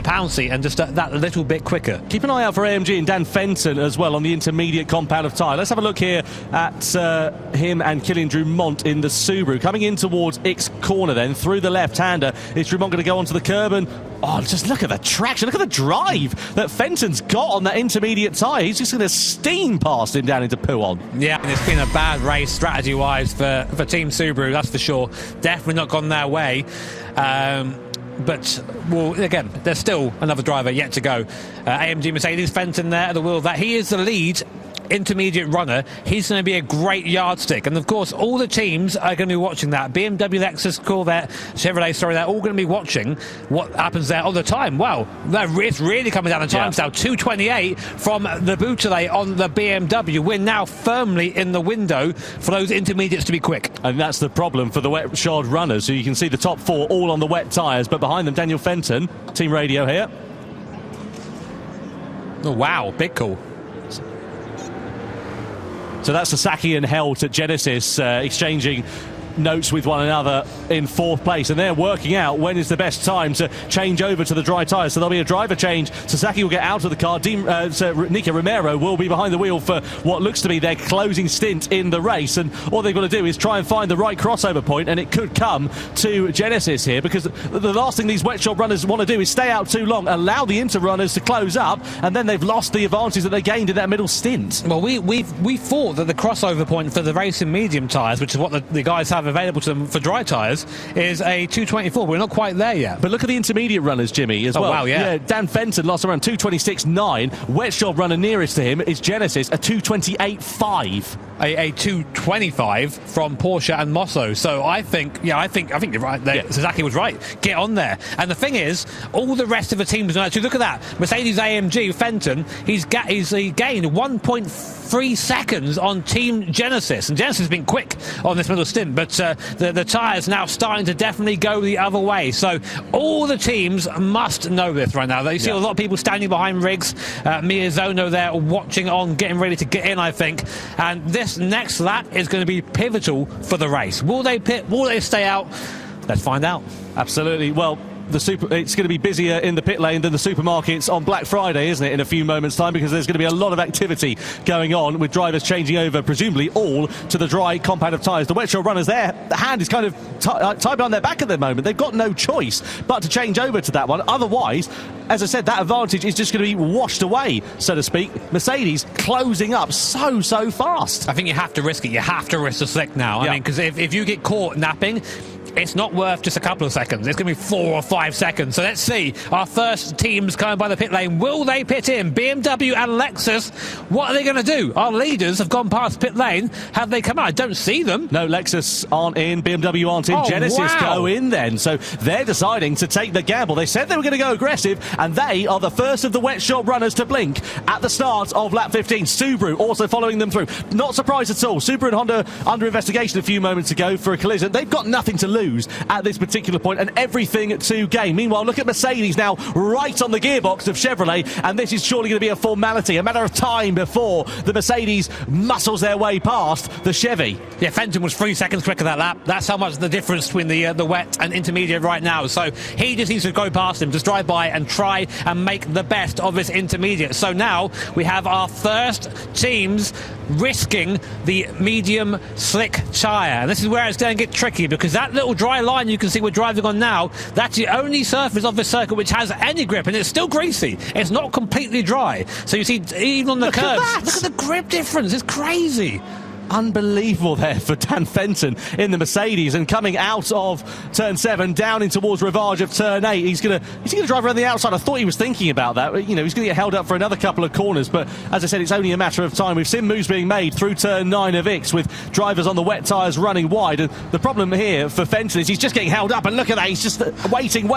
pound seat and just that little bit quicker. Keep an eye out for AMG and Dan Fenton as well on the intermediate compound of tyre. Let's have a look here at him and Kilian Drumont in the Subaru. Coming in towards X corner then, through the left-hander, is Drumont going to go onto the curb? And just look at the traction, look at the drive that Fenton's got on that intermediate tyre. He's just going to steam past him down into Pouhon. Yeah, and it's been a bad race strategy-wise for Team Subaru, that's for sure. Definitely not gone their way. But, well, again, there's still another driver yet to go. AMG Mercedes, Fenton there at the wheel. That he is the lead intermediate runner. He's going to be a great yardstick, and of course all the teams are going to be watching that. BMW, Lexus, Corvette, Chevrolet, they're all going to be watching what happens there all the time. Wow, it's really coming down the times now. 2:28 from the Laboutelet on the BMW. We're now firmly in the window for those intermediates to be quick, and that's the problem for the wet shod runners. So you can see the top 4 all on the wet tyres, but behind them Daniel Fenton, team radio here. Oh wow, big call. So that's Sasaki and Helt at Genesis exchanging notes with one another in 4th place, and they're working out when is the best time to change over to the dry tyres. So there'll be a driver change. Sasaki will get out of the car. Nico Romero will be behind the wheel for what looks to be their closing stint in the race, and all they've got to do is try and find the right crossover point, and it could come to Genesis here, because the last thing these wet shop runners want to do is stay out too long, allow the inter runners to close up, and then they've lost the advantage that they gained in that middle stint. Well, we thought that the crossover point for the racing medium tyres, which is what the guys have available to them for dry tyres, is a 2:24. We're not quite there yet. But look at the intermediate runners, Jimmy, as well. Wow, yeah. Dan Fenton lost around 2:26.9. Wet shop runner nearest to him is Genesis, a 2:28.5. A 2:25 from Porsche and Mosso. So I think you're right there. Yeah. Sasaki was right. Get on there. And the thing is, all the rest of the teams know actually. Look at that. Mercedes AMG Fenton. He gained 1.3 seconds on Team Genesis, and Genesis has been quick on this middle stint. But the tyres now starting to definitely go the other way. So all the teams must know this right now. You see a lot of people standing behind rigs. Miyazono there watching on, getting ready to get in, I think. And this next lap is going to be pivotal for the race. Will they pit? Will they stay out? Let's find out. Absolutely. Well, it's going to be busier in the pit lane than the supermarkets on Black Friday, isn't it, in a few moments' time, because there's going to be a lot of activity going on with drivers changing over, presumably all to the dry compound of tyres. The wet shop runners there, the hand is kind of tied behind their back at the moment. They've got no choice but to change over to that one. Otherwise, as I said, that advantage is just going to be washed away, so to speak. Mercedes closing up so fast. I think you have to risk it. You have to risk the slick now. I mean, because if you get caught napping, it's not worth just a couple of seconds. It's going to be 4 or 5 seconds. So let's see. Our first teams coming by the pit lane. Will they pit in? BMW and Lexus. What are they going to do? Our leaders have gone past pit lane. Have they come out? I don't see them. No, Lexus aren't in. BMW aren't in. Genesis go in then. So they're deciding to take the gamble. They said they were going to go aggressive, and they are the first of the wet shop runners to blink at the start of lap 15. Subaru also following them through. Not surprised at all. Subaru and Honda under investigation a few moments ago for a collision. They've got nothing to lose at this particular point and everything to gain. Meanwhile, look at Mercedes now right on the gearbox of Chevrolet, and this is surely going to be a formality, a matter of time before the Mercedes muscles their way past the Chevy. Yeah, Fenton was 3 seconds quicker that lap. That's how much the difference between the wet and intermediate right now. So he just needs to go past him, just drive by and try and make the best of this intermediate. So now we have our first teams risking the medium slick tyre. And this is where it's going to get tricky, because that little dry line you can see we're driving on now, that's the only surface of this circuit which has any grip, and it's still greasy. It's not completely dry. So you see, even on the curves, look at the grip difference. It's crazy. Unbelievable there for Dan Fenton in the Mercedes, and coming out of turn 7 down in towards Rivage of turn 8, he's gonna drive around the outside. I thought he was thinking about that. You know, he's gonna get held up for another couple of corners, but as I said, it's only a matter of time. We've seen moves being made through turn 9 of Ix with drivers on the wet tyres running wide, and the problem here for Fenton is he's just getting held up, and look at that, he's just waiting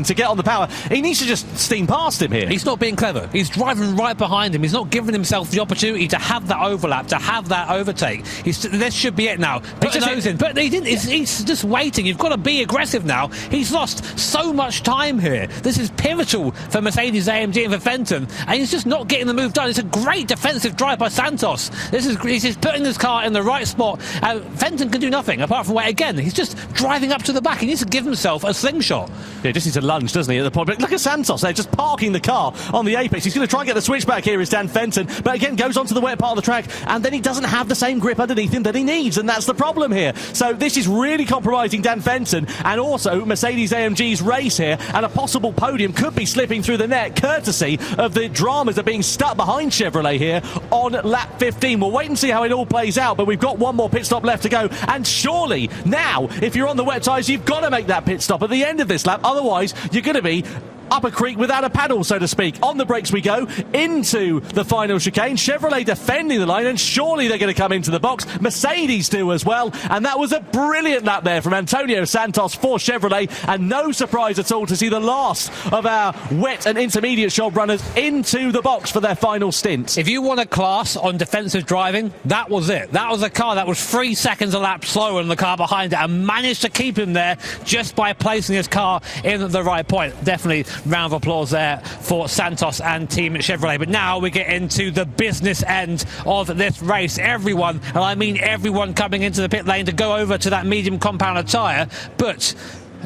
to get on the power. He needs to just steam past him here. He's not being clever. He's driving right behind him. He's not giving himself the opportunity to have that overlap, to have that overtake. This should be it now. Put the nose in. But he didn't. He's just waiting. You've got to be aggressive now. He's lost so much time here. This is pivotal for Mercedes AMG and for Fenton, and he's just not getting the move done. It's a great defensive drive by Santos. He's putting his car in the right spot. Fenton can do nothing apart from wait again. He's just driving up to the back. He needs to give himself a slingshot. Yeah, just needs a lunge, doesn't he, at the point? But look at Santos there, just parking the car on the apex. He's going to try and get the switchback here, is Dan Fenton, but again goes onto the wet part of the track, and then he doesn't have the same grip underneath him that he needs, and that's the problem here. So this is really compromising Dan Fenton, and also Mercedes AMG's race here, and a possible podium could be slipping through the net courtesy of the dramas that are being stuck behind Chevrolet here on lap 15. We'll wait and see how it all plays out, but we've got one more pit stop left to go, and surely now, if you're on the wet tyres, you've got to make that pit stop at the end of this lap, otherwise you're going to be up a creek without a paddle, so to speak. On the brakes we go into the final chicane. Chevrolet defending the line, and surely they're going to come into the box. Mercedes do as well, and that was a brilliant lap there from Antonio Santos for Chevrolet, and no surprise at all to see the last of our wet and intermediate job runners into the box for their final stint. If you want a class on defensive driving, that was it. That was a car that was 3 seconds a lap slower than the car behind it, and managed to keep him there just by placing his car in the right point. Definitely round of applause there for Santos and Team Chevrolet. But now we get into the business end of this race. Everyone, and I mean everyone, coming into the pit lane to go over to that medium compounder tyre. But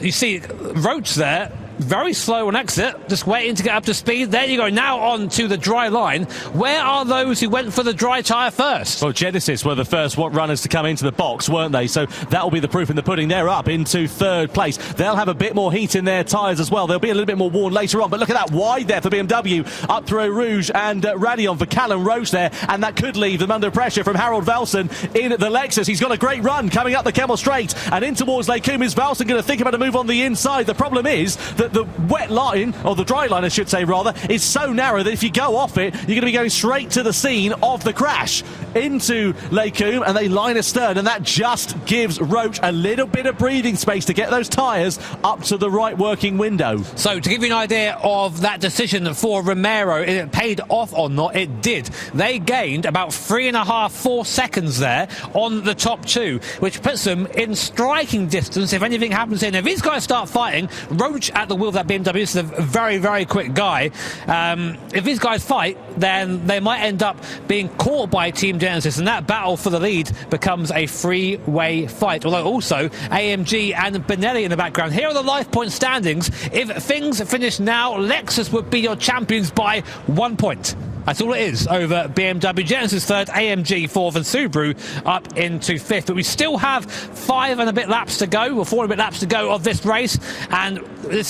you see Roach there, very slow on exit, just waiting to get up to speed. There you go, now on to the dry line. Where are those who went for the dry tyre first? Well, Genesis were the first runners to come into the box, weren't they? So that'll be the proof in the pudding. They're up into third place. They'll have a bit more heat in their tyres as well. They'll be a little bit more worn later on. But look at that wide there for BMW, up through Rouge and Radeon for Callum Roach there. And that could leave them under pressure from Harold Velsen in the Lexus. He's got a great run coming up the Kemmel Straight and in towards Lake Coombe. Is Velsen going to think about a move on the inside? The problem is that the wet line, or the dry line I should say rather, is so narrow that if you go off it, you're going to be going straight to the scene of the crash into Lake Coombe, and they line astern, and that just gives Roach a little bit of breathing space to get those tyres up to the right working window. So to give you an idea of that decision for Romero, it paid off or not, it did. They gained about 3.5-4 seconds there on the top two, which puts them in striking distance if anything happens here. Now, if these guys start fighting, Roach at the wheel of that BMW is a very, very quick guy. If these guys fight, then they might end up being caught by Team Genesis, and that battle for the lead becomes a three-way fight. Although also AMG and Benelli in the background. Here are the life point standings. If things finish now, Lexus would be your champions by 1 point. That's all it is over BMW. Genesis third, AMG fourth, and Subaru up into fifth. But we still have 4 and a bit laps to go of this race, and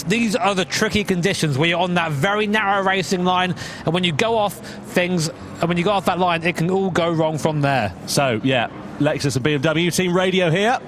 these are the tricky conditions where you're on that very narrow racing line, and when you go off that line, it can all go wrong from there. So yeah, Lexus and BMW team radio here.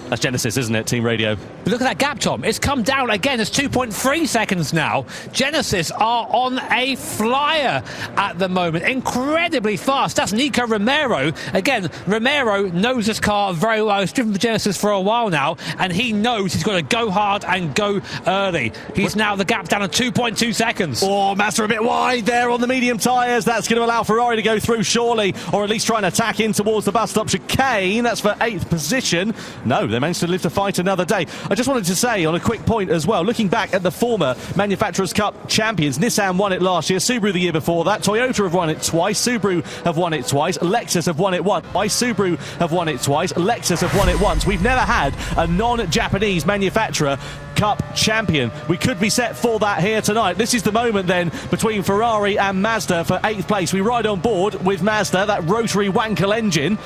That's Genesis, isn't it? Team radio. But look at that gap, Tom. It's come down again. It's 2.3 seconds now. Genesis are on a flyer at the moment. Incredibly fast. That's Nico Romero. Again, Romero knows this car very well. He's driven for Genesis for a while now, and he knows he's got to go hard and go early. He's now the gap down to 2.2 seconds. Oh, Massa a bit wide there on the medium tyres. That's going to allow Ferrari to go through, surely, or at least try and attack in towards the bus stop chicane. That's for 8th position. No, They managed to live to fight another day. I just wanted to say on a quick point as well, looking back at the former Manufacturers' Cup champions, Nissan won it last year, Subaru the year before that, Toyota have won it twice, Subaru have won it twice, Lexus have won it once, Subaru have won it twice, Lexus have won it once. We've never had a non-Japanese manufacturer Cup champion. We could be set for that here tonight. This is the moment then between Ferrari and Mazda for 8th place. We ride on board with Mazda, that rotary Wankel engine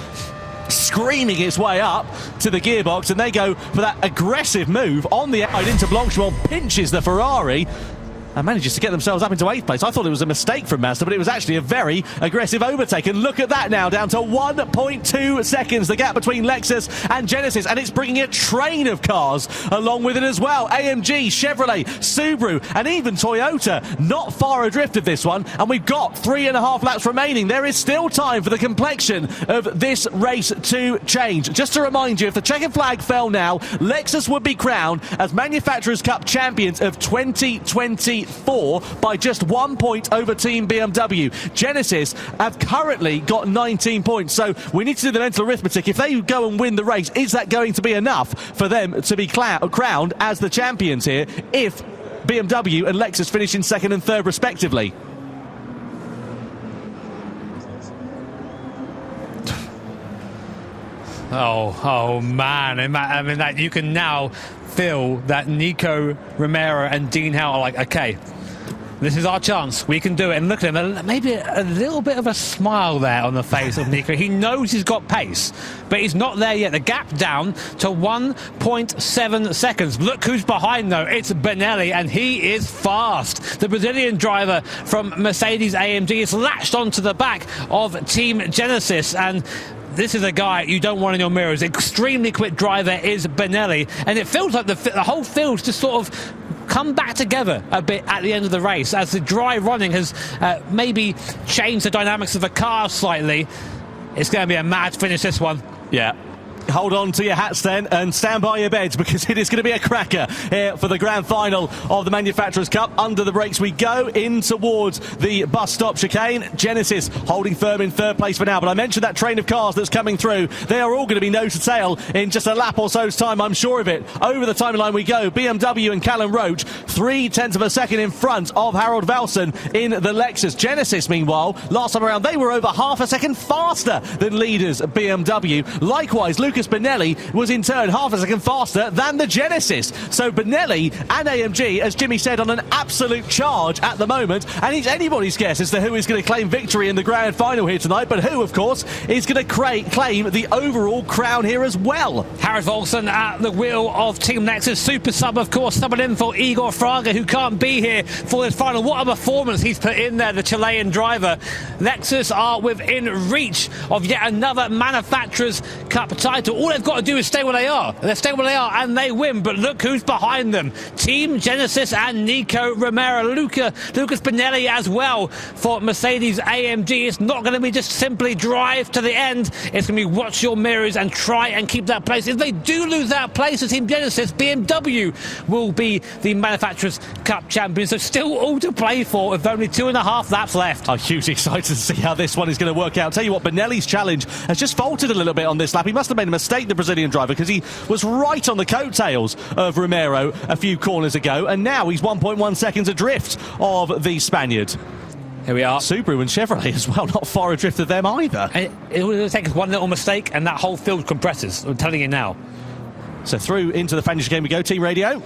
screaming its way up to the gearbox, and they go for that aggressive move on the outside into Blanchimont, pinches the Ferrari and manages to get themselves up into 8th place. I thought it was a mistake from Mazda, but it was actually a very aggressive overtake. And look at that now, down to 1.2 seconds, the gap between Lexus and Genesis, and it's bringing a train of cars along with it as well. AMG, Chevrolet, Subaru, and even Toyota not far adrift of this one, and we've got 3.5 laps remaining. There is still time for the complexion of this race to change. Just to remind you, if the checkered flag fell now, Lexus would be crowned as Manufacturers' Cup champions of 2024 by just 1 point over Team BMW. Genesis have currently got 19 points, so we need to do the mental arithmetic. If they go and win the race, is that going to be enough for them to be crowned as the champions here if BMW and Lexus finish in 2nd and 3rd respectively? Oh man. I mean, that you can now feel that Nico Romero and Dean Howe are like, okay, this is our chance. We can do it. And look at him, maybe a little bit of a smile there on the face of Nico. He knows he's got pace, but he's not there yet. The gap down to 1.7 seconds. Look who's behind, though. It's Benelli, and he is fast. The Brazilian driver from Mercedes-AMG is latched onto the back of Team Genesis, and this is a guy you don't want in your mirrors. Extremely quick driver is Benelli, and it feels like the whole field's just sort of come back together a bit at the end of the race as the dry running has maybe changed the dynamics of the car slightly. It's going to be a mad finish, this one. Yeah. Hold on to your hats then and stand by your beds, because it is going to be a cracker here for the grand final of the Manufacturers' Cup. Under the brakes we go in towards the bus stop chicane. Genesis holding firm in 3rd place for now, but I mentioned that train of cars that's coming through. They are all going to be nose to tail in just a lap or so's time, I'm sure of it. Over the timeline we go. BMW and Callum Roach 0.3 of a second in front of Harold Valson in the Lexus. Genesis, meanwhile, last time around they were over half a second faster than leaders BMW. Likewise, Lucas Benelli was in turn half a second faster than the Genesis. So Benelli and AMG, as Jimmy said, on an absolute charge at the moment, and it's anybody's guess as to who is going to claim victory in the grand final here tonight, but who, of course, is going to claim the overall crown here as well. Harold Volson at the wheel of Team Lexus. Super sub, of course, subbing in for Igor Fraga, who can't be here for this final. What a performance he's put in there, the Chilean driver. Lexus are within reach of yet another Manufacturers' Cup title. All they've got to do is stay where they are. They stay where they are and they win. But look who's behind them. Team Genesis and Nico Romero. Lucas Benelli as well for Mercedes-AMG. It's not going to be just simply drive to the end. It's going to be watch your mirrors and try and keep that place. If they do lose that place to Team Genesis, BMW will be the Manufacturers' Cup champions. So still all to play for with only 2.5 laps left. I'm hugely excited to see how this one is going to work out. Tell you what, Benelli's challenge has just faltered a little bit on this lap. He must have made a mistake, the Brazilian driver, because he was right on the coattails of Romero a few corners ago, and now he's 1.1 seconds adrift of the Spaniard. Here we are. Subaru and Chevrolet as well, not far adrift of them either. It will take us one little mistake and that whole field compresses. I'm telling you now. So through into the Fanish game we go. Team radio.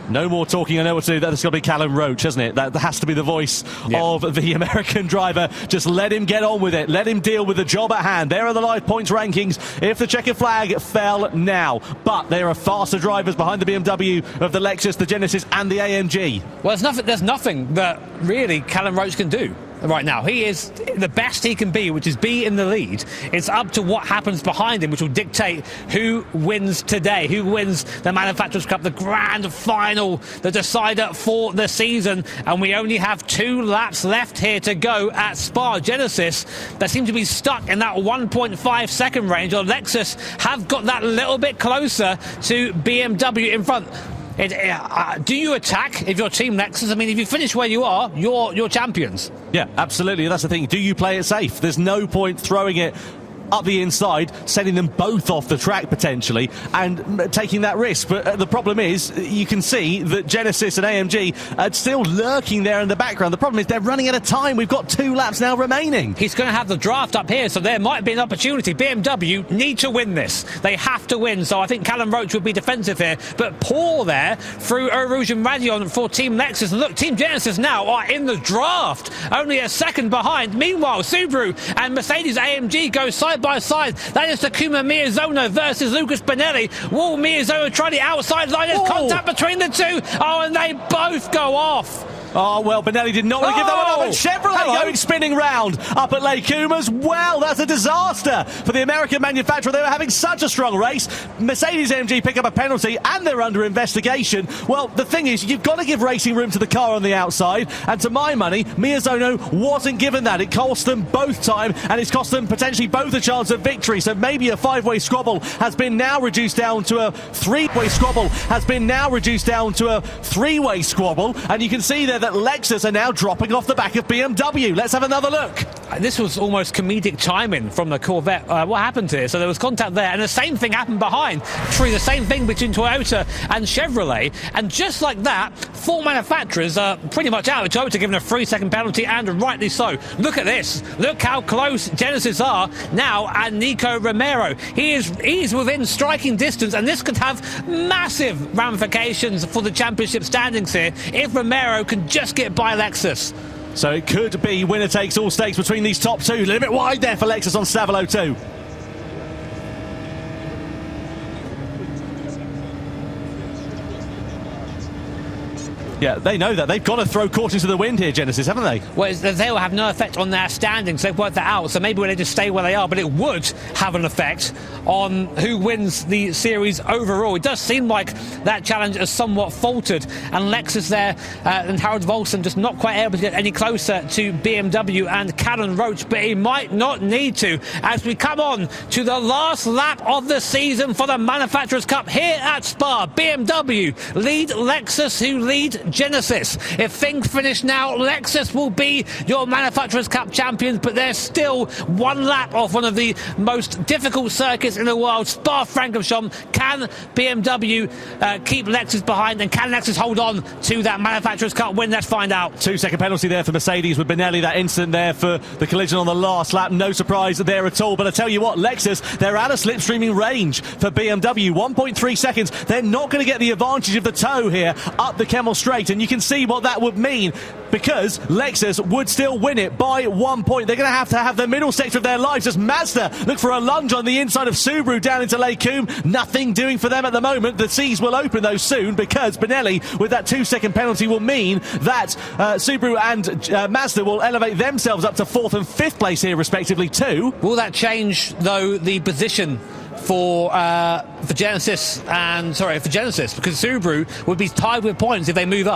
No more talking, I know what to do. That's got to be Callum Roach, hasn't it? That has to be the voice of the American driver. Just let him get on with it. Let him deal with the job at hand. There are the live points rankings if the checkered flag fell now. But there are faster drivers behind the BMW of the Lexus, the Genesis and the AMG. Well, there's nothing that really Callum Roach can do right now. He is the best he can be, which is be in the lead. It's up to what happens behind him, which will dictate who wins today, who wins the Manufacturers' Cup, the grand final, the decider for the season. And we only have 2 laps left here to go at Spa. Genesis, they seem to be stuck in that 1.5 second range, or Lexus have got that little bit closer to BMW in front. Do you attack if you're Team Lexus? I mean, if you finish where you are, you're champions. Yeah, absolutely. That's the thing. Do you play it safe? There's no point throwing it up the inside, sending them both off the track potentially, and taking that risk. But the problem is, you can see that Genesis and AMG are still lurking there in the background. The problem is they're running out of time. We've got 2 laps now remaining. He's going to have the draft up here, so there might be an opportunity. BMW need to win this. They have to win, so I think Callum Roach would be defensive here. But Paul there through Eau Rouge and Radion for Team Lexus. And look, Team Genesis now are in the draft, only a second behind. Meanwhile, Subaru and Mercedes AMG go side by side. That is Takuma Miyazono versus Lucas Benelli. Will Miyazono try the outside line? There's contact between the two. Oh, and they both go off. Oh, well, Benelli did not want to give that one up. And Chevrolet going spinning round up at Lake Comas. Well, that's a disaster for the American manufacturer. They were having such a strong race. Mercedes AMG pick up a penalty and they're under investigation. Well, the thing is, you've got to give racing room to the car on the outside. And to my money, Miyazono wasn't given that. It cost them both time and it's cost them potentially both a chance of victory. So maybe a 5-way squabble has been now reduced down to a 3-way squabble. And you can see there that Lexus are now dropping off the back of BMW. Let's have another look. This was almost comedic timing from the Corvette. What happened here? So there was contact there, and the same thing happened behind. True, the same thing between Toyota and Chevrolet. And just like that, 4 manufacturers are pretty much out. Toyota given a 3-second penalty, and rightly so. Look at this. Look how close Genesis are now, and Nico Romero. He's within striking distance, and this could have massive ramifications for the championship standings here if Romero can just get by Lexus. So it could be winner takes all stakes between these top 2. A little bit wide there for Lexus on Stavolo 2. Yeah, they know that. They've got to throw caution to the wind here, Genesis, haven't they? Well, they will have no effect on their standings. They've worked that out, so maybe they just stay where they are, but it would have an effect on who wins the series overall. It does seem like that challenge has somewhat faltered, and Lexus there and Harold Volson just not quite able to get any closer to BMW and Callum Roach, but he might not need to as we come on to the last lap of the season for the Manufacturers' Cup here at Spa. BMW lead Lexus, who lead Genesis. If things finish now, Lexus will be your Manufacturers' Cup champions, but they're still 1 lap off one of the most difficult circuits in the world, Spa-Francorchamps. Can BMW keep Lexus behind, and can Lexus hold on to that Manufacturers' Cup win? Let's find out. 2-second penalty there for Mercedes with Benelli. That incident there for the collision on the last lap. No surprise there at all. But I tell you what, Lexus, they're out of slipstreaming range for BMW. 1.3 seconds. They're not going to get the advantage of the toe here up the Kemmel Straight. And you can see what that would mean, because Lexus would still win it by 1 point. They're going to have the middle sector of their lives as Mazda look for a lunge on the inside of Subaru down into Lake Combs. Nothing doing for them at the moment. The seas will open though soon, because Benelli with that 2-second penalty will mean that Subaru and Mazda will elevate themselves up to 4th and 5th place here respectively too. Will that change though the position for Genesis, because Subaru would be tied with points if they move up?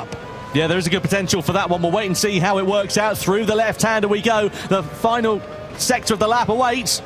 Yeah, there is a good potential for that one. We'll wait and see how it works out. Through the left-hander we go. The final sector of the lap awaits.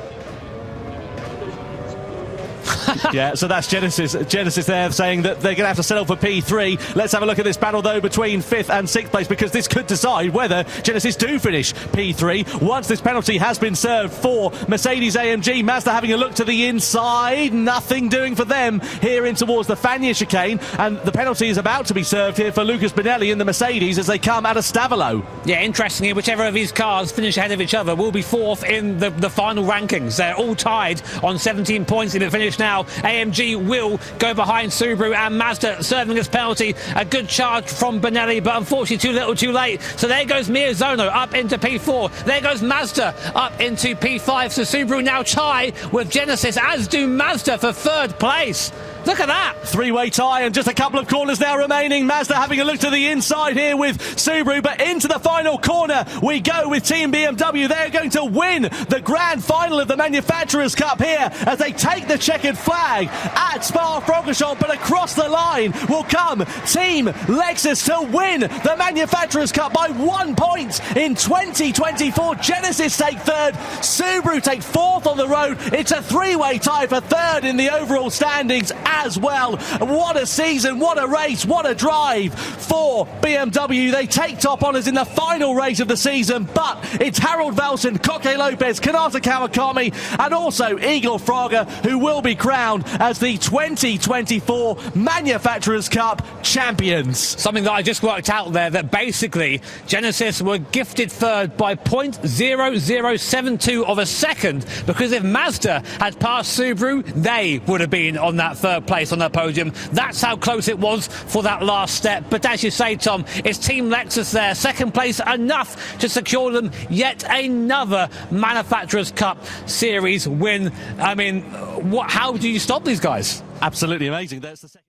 Yeah, so that's Genesis there saying that they're going to have to settle for P3. Let's have a look at this battle, though, between 5th and 6th place, because this could decide whether Genesis do finish P3 once this penalty has been served for Mercedes AMG. Mazda having a look to the inside. Nothing doing for them here in towards the Fagnes chicane. And the penalty is about to be served here for Lucas Benelli in the Mercedes as they come out of Stavolo. Yeah, interestingly, whichever of these cars finish ahead of each other will be 4th in the final rankings. They're all tied on 17 points in the finish now. AMG will go behind Subaru and Mazda serving this penalty. A good charge from Benelli, but unfortunately too little too late. So there goes Miyazono up into P4. There goes Mazda up into P5. So Subaru now tie with Genesis, as do Mazda for 3rd place. Look at that. 3-way tie and just a couple of corners now remaining. Mazda having a look to the inside here with Subaru, but into the final corner we go with Team BMW. They're going to win the grand final of the Manufacturers' Cup here as they take the checkered flag at Spa-Francorchamps, but across the line will come Team Lexus to win the Manufacturers' Cup by 1 point in 2024. Genesis take 3rd, Subaru take 4th on the road. It's a 3-way tie for 3rd in the overall standings, as well. What a season, what a race, what a drive for BMW. They take top honours in the final race of the season, but it's Harold Velson, Koke Lopez, Kanata Kawakami and also Igor Fraga who will be crowned as the 2024 Manufacturers Cup champions. Something that I just worked out there, that basically Genesis were gifted third by 0.0072 of a second, because if Mazda had passed Subaru, they would have been on that third place on that podium. That's how close it was for that last step. But as you say, Tom, it's Team Lexus there, second place, enough to secure them yet another Manufacturers Cup Series win. I mean, how do you stop these guys? Absolutely amazing. That's the second.